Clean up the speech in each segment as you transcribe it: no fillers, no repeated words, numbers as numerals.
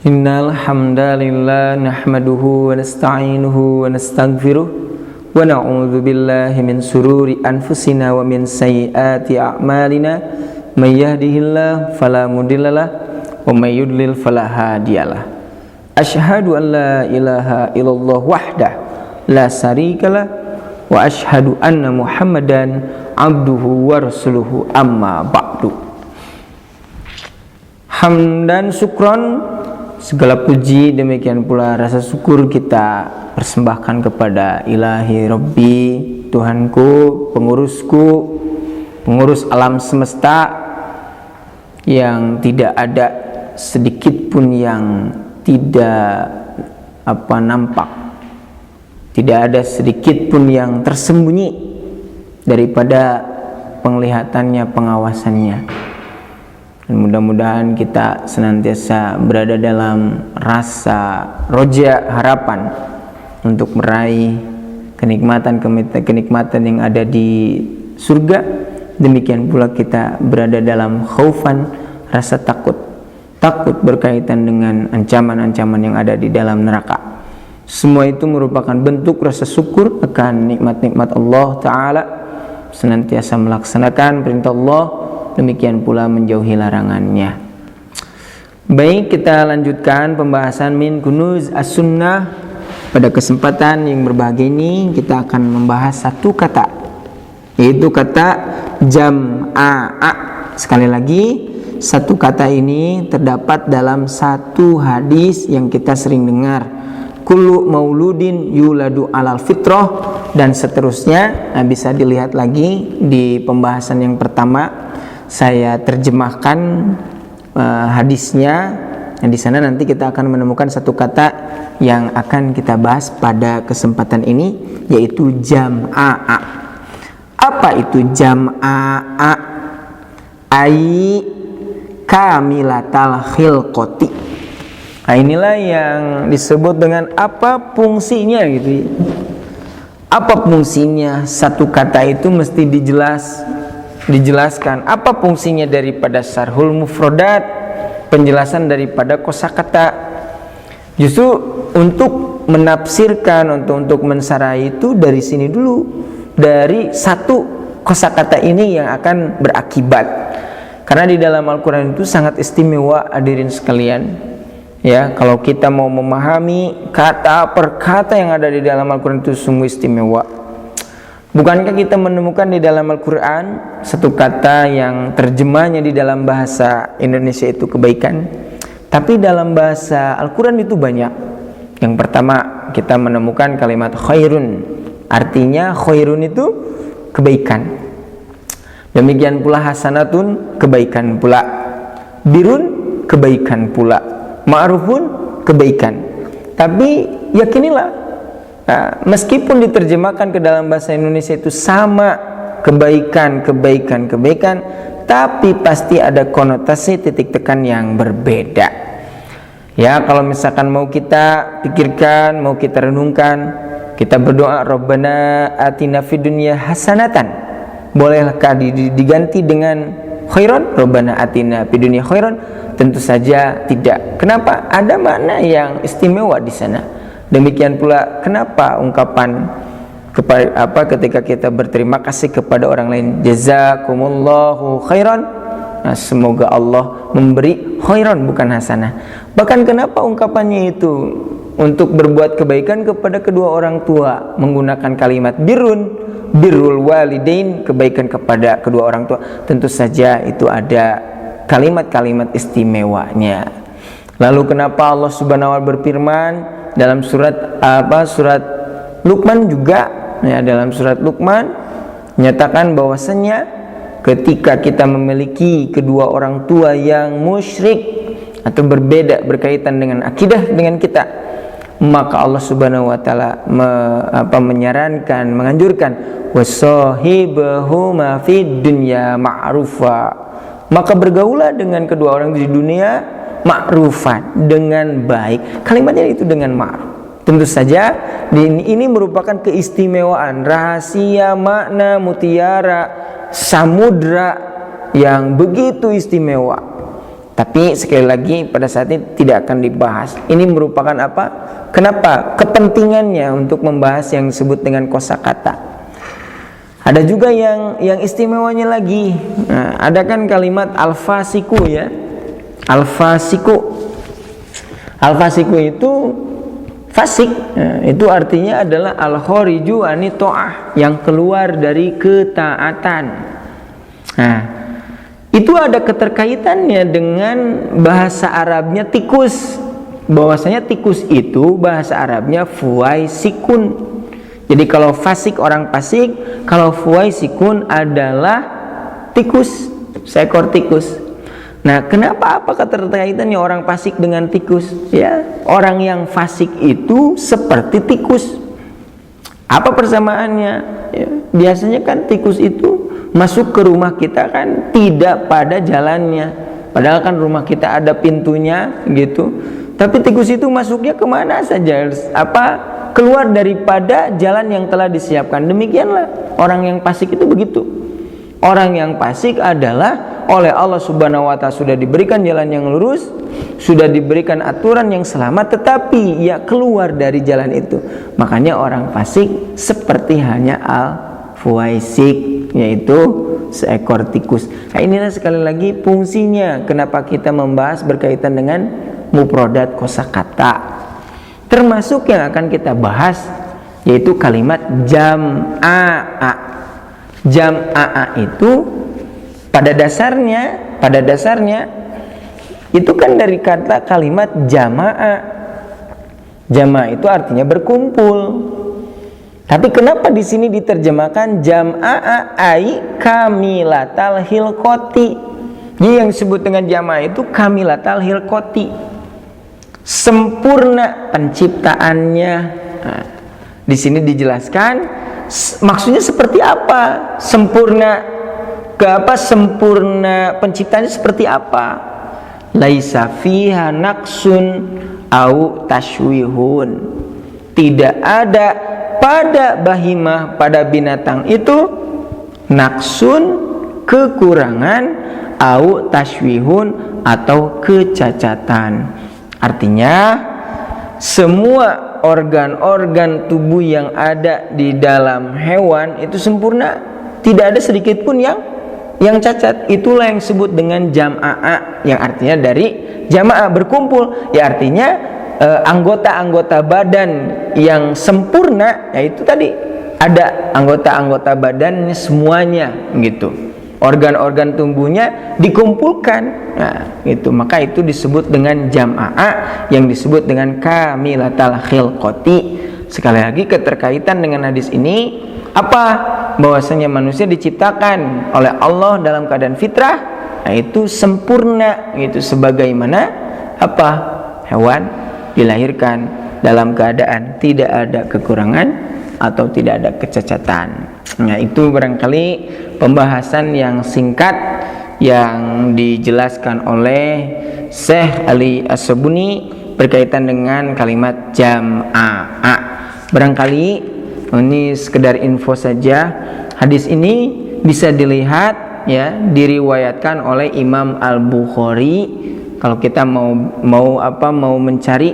Innal hamdalillah nahmaduhu wa nasta'inuhu wa nastaghfiruh wa na'udzu billahi min sururi anfusina wa min sayyiati a'malina may yahdihillahu fala mudhillalah wa may yudlil fala hadiyalah. Asyhadu an la ilaha illallah wahdahu la syarikalah wa asyhadu anna Muhammadan abduhu wa rasuluhu amma ba'du. Hamdan syukron, segala puji demikian pula rasa syukur kita persembahkan kepada Ilahi Rabbi, Tuhanku, pengurusku, pengurus alam semesta yang tidak ada sedikit pun yang tidak nampak, tidak ada sedikit pun yang tersembunyi daripada penglihatannya, pengawasannya. Dan mudah-mudahan kita senantiasa berada dalam rasa roja, harapan untuk meraih kenikmatan yang ada di surga. Demikian pula kita berada dalam khaufan, rasa takut berkaitan dengan ancaman-ancaman yang ada di dalam neraka. Semua itu merupakan bentuk rasa syukur akan nikmat-nikmat Allah Ta'ala, senantiasa melaksanakan perintah Allah, demikian pula menjauhi larangannya. Baik, kita lanjutkan pembahasan min kunuz as-sunnah. Pada kesempatan yang berbahagia ini kita akan membahas satu kata, yaitu kata jam'a. Sekali lagi, satu kata ini terdapat dalam satu hadis yang kita sering dengar, kullu mauludin yuladu alal fitrah, dan seterusnya. Nah, bisa dilihat lagi di pembahasan yang pertama. Saya terjemahkan hadisnya. Nah, di sana nanti kita akan menemukan satu kata yang akan kita bahas pada kesempatan ini, yaitu jam'a. Apa itu jam'a? Ai kamilatal khilqati. Nah, inilah yang disebut dengan apa fungsinya gitu. Apa fungsinya? Satu kata itu mesti dijelaskan apa fungsinya daripada syarhul mufradat, penjelasan daripada kosakata. Justru untuk menafsirkan, untuk mensarai itu dari sini dulu, dari satu kosakata ini yang akan berakibat. Karena di dalam Al-Quran itu sangat istimewa, hadirin sekalian. Ya, kalau kita mau memahami kata per kata yang ada di dalam Al-Quran itu sungguh istimewa. Bukankah kita menemukan di dalam Al-Quran satu kata yang terjemahnya di dalam bahasa Indonesia itu kebaikan, tapi dalam bahasa Al-Quran itu banyak. Yang pertama kita menemukan kalimat khairun, artinya khairun itu kebaikan. Demikian pula hasanatun, kebaikan pula. Birun, kebaikan pula. Ma'rufun, kebaikan. Tapi yakinilah, meskipun diterjemahkan ke dalam bahasa Indonesia itu sama, kebaikan, tapi pasti ada konotasi titik tekan yang berbeda. Ya, kalau misalkan mau kita pikirkan, mau kita renungkan, kita berdoa Rabbana atina fid dunya hasanatan. Bolehkah diganti dengan khairan? Rabbana atina fid dunya khairan? Tentu saja tidak. Kenapa? Ada makna yang istimewa di sana. Demikian pula kenapa ungkapan ketika kita berterima kasih kepada orang lain, jazakumullahu khairan. Nah, semoga Allah memberi khairan, bukan hasanah. Bahkan kenapa ungkapannya itu untuk berbuat kebaikan kepada kedua orang tua, menggunakan kalimat birrul walidain, kebaikan kepada kedua orang tua. Tentu saja itu ada kalimat-kalimat istimewanya. Lalu kenapa Allah Subhanahu wa ta'ala berfirman dalam surat Luqman juga, ya, dalam surat Luqman menyatakan bahwasanya ketika kita memiliki kedua orang tua yang musyrik atau berbeda berkaitan dengan akidah dengan kita, maka Allah Subhanahu wa ta'ala menyarankan, menganjurkan wasahibahuma fid dunya ma'rufa, maka bergaulah dengan kedua orang di dunia ma'rufan, dengan baik. Kalimatnya itu dengan ma'ruf. Tentu saja ini merupakan keistimewaan, rahasia, makna, mutiara, samudra yang begitu istimewa. Tapi sekali lagi pada saat ini tidak akan dibahas. Ini merupakan apa? Kenapa? Kepentingannya untuk membahas yang disebut dengan kosakata. Ada juga yang istimewanya lagi. Nah, ada kan kalimat al-fasiku ya. Al-fasiku. Al-fasiku itu fasik. Nah, itu artinya adalah al-khariju ani ta'ah, yang keluar dari ketaatan. Nah, itu ada keterkaitannya dengan bahasa Arabnya tikus. Bahwasanya tikus itu bahasa Arabnya fuwaisikun. Jadi kalau fasik orang fasik, kalau fuwaisikun adalah tikus, seekor tikus. Nah, kenapa apa keterkaitannya orang fasik dengan tikus? Ya, orang yang fasik itu seperti tikus. Apa persamaannya? Ya, biasanya kan tikus itu masuk ke rumah kita kan tidak pada jalannya, padahal kan rumah kita ada pintunya gitu. Tapi tikus itu masuknya kemana saja, keluar daripada jalan yang telah disiapkan. Demikianlah orang yang fasik itu begitu. Orang yang fasik adalah oleh Allah Subhanahu wa Ta'ala sudah diberikan jalan yang lurus, sudah diberikan aturan yang selamat, tetapi ya keluar dari jalan itu. Makanya orang fasik seperti hanya al-fuwaisik, yaitu seekor tikus. Nah, inilah sekali lagi fungsinya kenapa kita membahas berkaitan dengan mufradat kosakata. Termasuk yang akan kita bahas yaitu kalimat jam'a. Jam'a itu pada dasarnya itu kan dari kata kalimat jama'a. Jama'a itu artinya berkumpul. Tapi kenapa di sini diterjemahkan jam'a ai kamilatal hilqati? Jadi yang disebut dengan jama'a itu kamilatal hilqati, sempurna penciptaannya. Nah, di sini dijelaskan maksudnya seperti apa? Sempurna sempurna penciptaannya seperti apa? Laisa fiha naqsun au tashwihun. Tidak ada pada bahimah, pada binatang itu naqsun, kekurangan, au tashwihun, atau kecacatan. Artinya semua organ-organ tubuh yang ada di dalam hewan itu sempurna, tidak ada sedikit pun yang cacat. Itulah yang disebut dengan jam'a, yang artinya dari jamaah berkumpul. Ya artinya anggota-anggota badan yang sempurna, yaitu tadi ada anggota-anggota badannya semuanya gitu. Organ-organ tubuhnya dikumpulkan. Nah, gitu. Maka itu disebut dengan jam'a, yang disebut dengan kamilatal khilqati. Sekali lagi keterkaitan dengan hadis ini apa? Bahwasanya manusia diciptakan oleh Allah dalam keadaan fitrah, yaitu sempurna gitu, sebagaimana apa? Hewan dilahirkan dalam keadaan tidak ada kekurangan atau tidak ada kecacatan. Nah, itu barangkali pembahasan yang singkat yang dijelaskan oleh Syekh Ali As-Sabuni berkaitan dengan kalimat jam'a. Barangkali ini sekedar info saja. Hadis ini bisa dilihat ya, diriwayatkan oleh Imam Al-Bukhari. Kalau kita mau mencari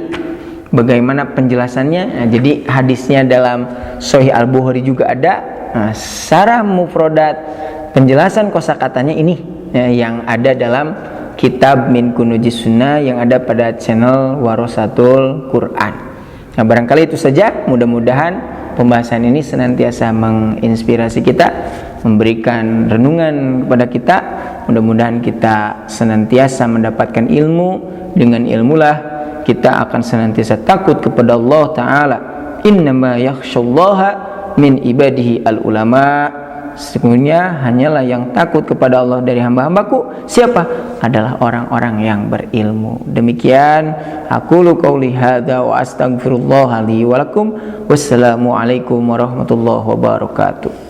bagaimana penjelasannya, nah, jadi hadisnya dalam Sahih Al-Bukhari juga ada. Nah, syarah mufradat, penjelasan kosakatanya ini ya, yang ada dalam kitab Min Kunuzis Sunnah yang ada pada channel Warasatul Quran. Nah, barangkali itu saja. Mudah-mudahan pembahasan ini senantiasa menginspirasi kita, memberikan renungan kepada kita. Mudah-mudahan kita senantiasa mendapatkan ilmu. Dengan ilmulah kita akan senantiasa takut kepada Allah Ta'ala. Innama yakhshallaha min ibadihi al-ulama. Sesungguhnya hanyalah yang takut kepada Allah dari hamba-hambaku. Siapa? Adalah orang-orang yang berilmu. Demikian aqulu qauli hadza wa astaghfirullah li wa lakum. Wassalamu alaikum warahmatullahi wabarakatuh.